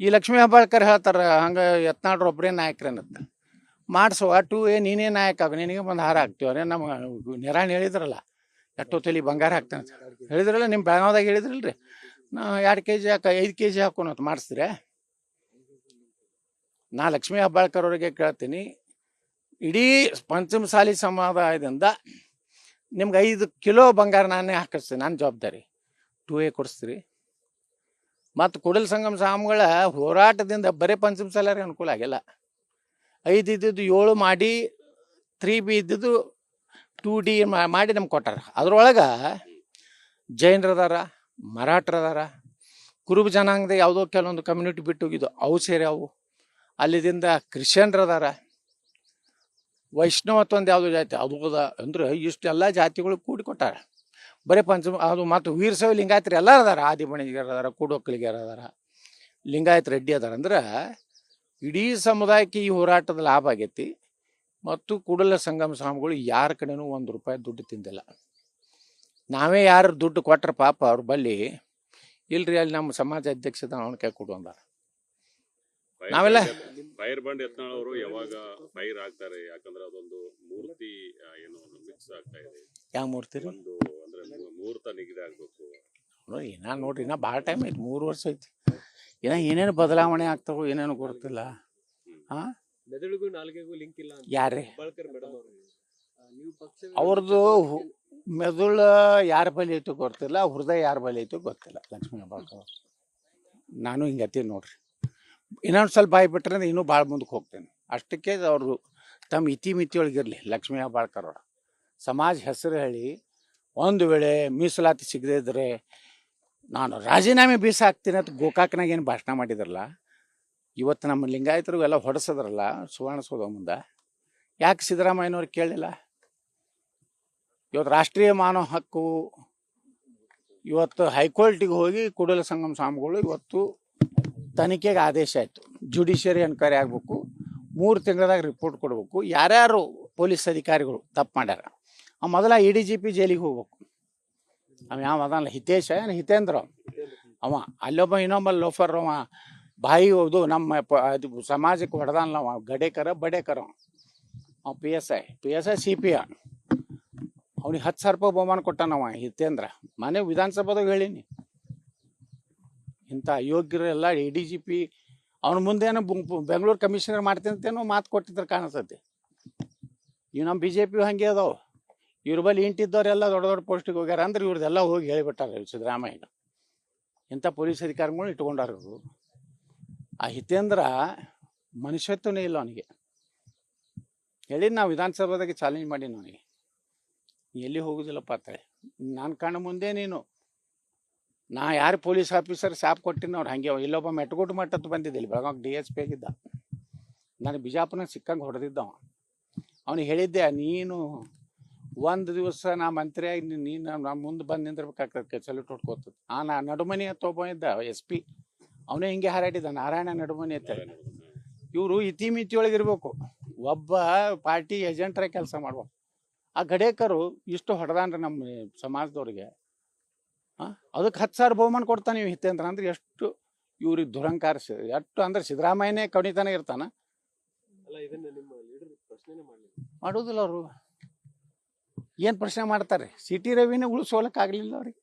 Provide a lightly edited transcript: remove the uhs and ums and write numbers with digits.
ಈ ಲಕ್ಷ್ಮೀ ಹೆಬ್ಬಾಳ್ಕರ್ ಹೇಳ್ತಾರ ಹಂಗೆ ಯತ್ನಾಳ್ರು ಒಬ್ಬರೇ ನಾಯಕರೇನತ್ತ ಮಾಡಿಸುವ ನೀನೇ ನಾಯಕ ಆಗ ನಿನಗೆ ಒಂದು ಹಾರ ಹಾಕ್ತೀವ್ರೆ ನಮ್ಮ ನಿರಾಣಿ ಹೇಳಿದ್ರಲ್ಲ ಎಷ್ಟೋ ತಲೆ ಬಂಗಾರ ಹಾಕ್ತಾನೆ ಅಂತ ಹೇಳಿದ್ರಲ್ಲ ನಿಮ್ಮ ಬೆಳಗಾವ್ದಾಗ ಹೇಳಿದ್ರಲ್ರಿ ನಾ 2 kg ಹಾಕ 5 kg ಹಾಕೋಣತ್ ಮಾಡಿಸ್ತೀರ. ನಾ ಲಕ್ಷ್ಮೀ ಹೆಬ್ಬಾಳ್ಕರ್ ಅವ್ರಿಗೆ ಕೇಳ್ತೀನಿ, ಇಡೀ ಪಂಚಮಸಾಲಿ ಸಮುದಾಯದಿಂದ ನಿಮ್ಗೆ 5 ಕಿಲೋ ಬಂಗಾರ ನಾನೇ ಹಾಕಿಸ್ತೀನಿ, ನನ್ನ ಜವಾಬ್ದಾರಿ. 2A ಕೊಡಿಸ್ತೀರಿ. ಮತ್ತು ಕೂಡಲ ಸಂಗಮ ಸ್ವಾಮಿಗಳ ಹೋರಾಟದಿಂದ ಬರೀ ಪಂಚಮಸಾಲಿಯರಿಗೆ ಅನುಕೂಲ ಆಗಿಲ್ಲ. 5 ಇದ್ದಿದ್ದು 7 ಮಾಡಿ 3B ಇದ್ದಿದ್ದು 2D ಮಾಡಿ ನಮ್ಗೆ ಕೊಟ್ಟಾರ. ಅದ್ರೊಳಗೆ ಜೈನರದಾರ, ಮರಾಠರದಾರ, ಕುರುಬ ಜನಾಂಗದ ಯಾವುದೋ ಕೆಲವೊಂದು ಕಮ್ಯುನಿಟಿ ಬಿಟ್ಟು ಹೋಗಿದ್ದು ಅವು ಸೇರಿ ಅವು, ಅಲ್ಲಿದಿಂದ ಕ್ರಿಶ್ಚಿಯನ್ರದಾರ, ವೈಷ್ಣವತ್ವ ಒಂದು ಯಾವುದೋ ಜಾತಿ ಅದು ಅಂದ್ರೆ ಇಷ್ಟೆಲ್ಲ ಜಾತಿಗಳು ಕೂಡಿ ಕೊಟ್ಟಾರ. ಬರೀ ಅದು ಮತ್ತು ವೀರಶೈವ ಲಿಂಗಾಯತರು ಎಲ್ಲರೂ ಅದಾರ, ಆದಿಬಣಿಗರು ಅದಾರ, ಕೂಡೊಕ್ಕಲಿಗರು ಅದಾರ, ಲಿಂಗಾಯತ ರೆಡ್ಡಿ ಅದಾರ. ಅಂದ್ರೆ ಇಡೀ ಸಮುದಾಯಕ್ಕೆ ಈ ಹೋರಾಟದ ಲಾಭ ಆಗೈತಿ. ಮತ್ತು ಕೂಡಲ ಸಂಗಮ ಸ್ವಾಮಿಗಳು ಯಾರ ಕಡೆನೂ 1 ರೂಪಾಯಿ ದುಡ್ಡು ತಿಂದಿಲ್ಲ. ನಾವೇ ಯಾರು ದುಡ್ಡು ಕೊಟ್ರ ಪಾಪ ಅವ್ರ ಬಲ್ಲಿ ಇಲ್ರಿ ಅಲ್ಲಿ ನಮ್ಮ ಸಮಾಜ ಅಧ್ಯಕ್ಷದ ಅವನ ಕೈ ಕೊಡು ಅಂದಾರ. ನಾವೆಲ್ಲ ಫೈರ್ ಬಂಡ್ ಯತ್ನಾಳ್ ಅವರು ಯಾವಾಗ ಫೈರ್ ಆಗ್ತಾರೆ? ಯಾಕಂದ್ರೆ ಅದೊಂದು ಮೂರ್ತಿ ಏನೋ ಮಿಕ್ಸ್ ಆಗ್ತಾ ಇದೆ. ಯಾವ ಮೂರ್ತಿ ರೀ? ಒಂದು ಅಂದ್ರೆ ಮುಹೂರ್ತ ನಿಗದಿ ಆಗ್ಬೇಕು. ಏನ ನೋಡ್ರಿ, ಇನ್ನ ಭಾಳ ಟೈಮ್ ಐತಿ, 3 ವರ್ಷ ಐತಿ. ಏನೇನು ಬದಲಾವಣೆ ಆಗ್ತಾವೋ ಏನೇನು ಗೊತ್ತಿಲ್ಲ. ಮೆದುಳಿಗೂ ನಾಲ್ಗೆಗೂ ಲಿಂಕ್ ಇಲ್ಲ. ಯಾರ್ರಿ ಅವ್ರದ್ದು? ಮೆದುಳ ಯಾರ ಬಳಿ ಐತೋ ಗೊತ್ತಿಲ್ಲ, ಹೃದಯ ಯಾರ ಬಳಿ ಐತೋ ಗೊತ್ತಿಲ್ಲ. ಲಕ್ಷ್ಮೀ ಹೆಬ್ಬಾಳ್ಕರ್ ನಾನು ಹಿಂಗತಿ ನೋಡ್ರಿ, ಇನ್ನೊಂದು ಸ್ವಲ್ಪ ಬಾಯಿ ಬಿಟ್ರೆ ಇನ್ನೂ ಭಾಳ ಮುಂದಕ್ಕೆ ಹೋಗ್ತೇನೆ. ಅಷ್ಟಕ್ಕೆ ಅವ್ರದ್ದು ತಮ್ಮ ಇತಿಮಿತಿಯೊಳಗಿರಲಿ. ಲಕ್ಷ್ಮೀ ಹೆಬ್ಬಾಳ್ಕರ್ ಅವ್ರ ಸಮಾಜ ಹೆಸರು ಹೇಳಿ ಒಂದು ವೇಳೆ ಮೀಸಲಾತಿ ಸಿಗದೇ ಇದ್ರೆ ನಾನು ರಾಜೀನಾಮೆ ಬೀಸ ಹಾಕ್ತೀನಿ ಅಂತ ಗೋಕಾಕ್ನಾಗ ಏನು ಭಾಷಣ ಮಾಡಿದ್ರಲ್ಲ, ಇವತ್ತು ನಮ್ಮ ಲಿಂಗಾಯತರು ಎಲ್ಲ ಹೊಡೆಸದ್ರಲ್ಲ ಸುವರ್ಣಸೌಧ ಮುಂದೆ, ಯಾಕೆ ಸಿದ್ದರಾಮಯ್ಯನವ್ರು ಕೇಳಲಿಲ್ಲ? ಇವತ್ತು ರಾಷ್ಟ್ರೀಯ ಮಾನವ ಹಕ್ಕು ಇವತ್ತು ಹೈಕೋರ್ಟಿಗೆ ಹೋಗಿ ಕೂಡಲ ಸಂಗಮ ಸ್ವಾಮಿಗಳು ಇವತ್ತು ತನಿಖೆಗೆ ಆದೇಶ ಆಯಿತು. ಜುಡಿಷಿಯರಿ ಎನ್ಕ್ವೈರಿ ಆಗಬೇಕು, 3 ತಿಂಗಳದಾಗ ರಿಪೋರ್ಟ್ ಕೊಡಬೇಕು. ಯಾರ್ಯಾರು ಪೊಲೀಸ್ ಅಧಿಕಾರಿಗಳು ತಪ್ಪು ಮಾಡ್ಯಾರ ಮೊದಲ ADGP ಜೈಲಿಗೆ ಹೋಗ್ಬೇಕು. ಅವ ಯಾವ ಅದಲ್ಲ, ಹಿತೇಶ ಏನು ಹಿತೇಂದ್ರ ಅವ, ಅಲ್ಲೊಬ್ಬ ಇನ್ನೊಬ್ಬ ಲೋಫರ್ ಅವ ಬಾಯಿ ಹೋದು ನಮ್ಮ ಸಮಾಜಕ್ಕೆ ಹೊಡೆದಾನಲ್ಲ ಅವ, ಗಡೇಕರ ಬಡೇಕರ ಅವ PSI CPA. ಅವ್ನಿಗೆ 10,000 ರೂಪಾಯಿ ಬಹುಮಾನ ಕೊಟ್ಟಾನವ ಹಿತೇಂದ್ರ. ಮನೆ ವಿಧಾನಸಭಾದಾಗ ಹೇಳೀನಿ. ಇಂಥ ಅಯೋಗ್ಯರೆಲ್ಲ ADGP ಅವನ ಮುಂದೇನೋ ಬೆಂಗಳೂರು ಕಮಿಷನರ್ ಮಾಡ್ತೀನಿ ಅಂತೇನೋ ಮಾತು ಕೊಟ್ಟಿದ್ರೆ ಕಾಣಿಸ್ತೈತಿ. ಇವು ನಮ್ಮ BJP ಹಂಗೆ ಅದಾವೆ. ಇವ್ರ ಬಳಿ ಇಂಟಿದ್ದವರೆಲ್ಲ ದೊಡ್ಡ ದೊಡ್ಡ ಪೋಸ್ಟಿಗೆ ಹೋಗ್ಯಾರ ಅಂದ್ರೆ ಇವ್ರದ್ದೆಲ್ಲ ಹೋಗಿ ಹೇಳಿಬಿಟ್ಟಾರ ಸಿದ್ದರಾಮಯ್ಯ. ಇಂಥ ಪೊಲೀಸ್ ಅಧಿಕಾರಿಗಳು ಇಟ್ಕೊಂಡಾರ ಇವರು. ಆ ಹಿತೇಂದ್ರ ಮನುಷ್ಯತ್ವನೇ ಇಲ್ಲ ಅವನಿಗೆ. ಹೇಳಿ ನಾವು ವಿಧಾನಸಭಾದಾಗೆ ಚಾಲೆಂಜ್ ಮಾಡಿ ಅವನಿಗೆ, ಎಲ್ಲಿ ಹೋಗುದಿಲ್ಲಪ್ಪ ಅಂತೇಳಿ. ನಾನು ಕಣ್ಣ ಮುಂದೆ ನೀನು ನಾ ಯಾರು ಪೊಲೀಸ್ ಆಫೀಸರ್ ಸಾಪ್ ಕೊಟ್ಟಿನ ಅವ್ರು ಹಂಗೆ. ಇಲ್ಲೊಬ್ಬ ಮೆಟ್ಗೋಟು ಮಟ್ಟತ್ತು ಬಂದಿದ್ದಿಲ್ಲ, ಬೆಳಗಾವಿ DSP ಆಗಿದ್ದ. ನಾನು ಬಿಜಾಪುರನ ಸಿಕ್ಕಂಗೆ ಹೊಡೆದಿದ್ದವ. ಅವನಿಗೆ ಹೇಳಿದ್ದೆ, ನೀನು ಒಂದು ದಿವಸ ನಾ ಮಂತ್ರಿಯಾಗಿ ನೀನು ನಾ ಮುಂದೆ ಬಂದು ನಿಂದಿರ್ಬೇಕಾಗ್ತದೆ, ಸಲ್ಯೂಟ್ ಹೊಡ್ಕೋತದೆ. ನಾ ನಡುಮನಿ ಅಂತ ಒಬ್ಬ ಇದ್ದ SP, ಅವನೇ ಹಿಂಗೆ ಹಾರಾಡಿದ್ದ, ನಾರಾಯಣ ನಡುಮನಿ ಅಂತ. ಇವರು ಇತಿಮಿತಿಯೊಳಗಿರ್ಬೇಕು, ಒಬ್ಬ ಪಾರ್ಟಿ ಏಜೆಂಟ್ರಾಗಿ ಕೆಲಸ ಮಾಡುವ. ಆ ಗಡೇಕರು ಇಷ್ಟು ಹೊಡೆದಾನ್ರಿ ನಮ್ಮ ಸಮಾಜದವ್ರಿಗೆ. ಅದಕ್ಕೆ 10,000 ಬಹುಮಾನ ಕೊಡ್ತಾನೆ ನೀವು ಹಿತೇಂದ್ರ ಅಂದ್ರೆ ಎಷ್ಟು ಇವ್ರಿಗೆ ದುರಂಕಾರ. ಎಷ್ಟು ಅಂದ್ರೆ ಸಿದ್ದರಾಮಯ್ಯನೇ ಕಣಿತಾನೆ ಇರ್ತಾನ. ಮಾಡೋದಿಲ್ಲ ಅವರು. ಏನು ಪ್ರಶ್ನೆ ಮಾಡ್ತಾರೆ? CT ರವಿನೇ ಉಳಿಸೋಲಕ್ಕಾಗಲಿಲ್ಲ ಅವ್ರಿಗೆ.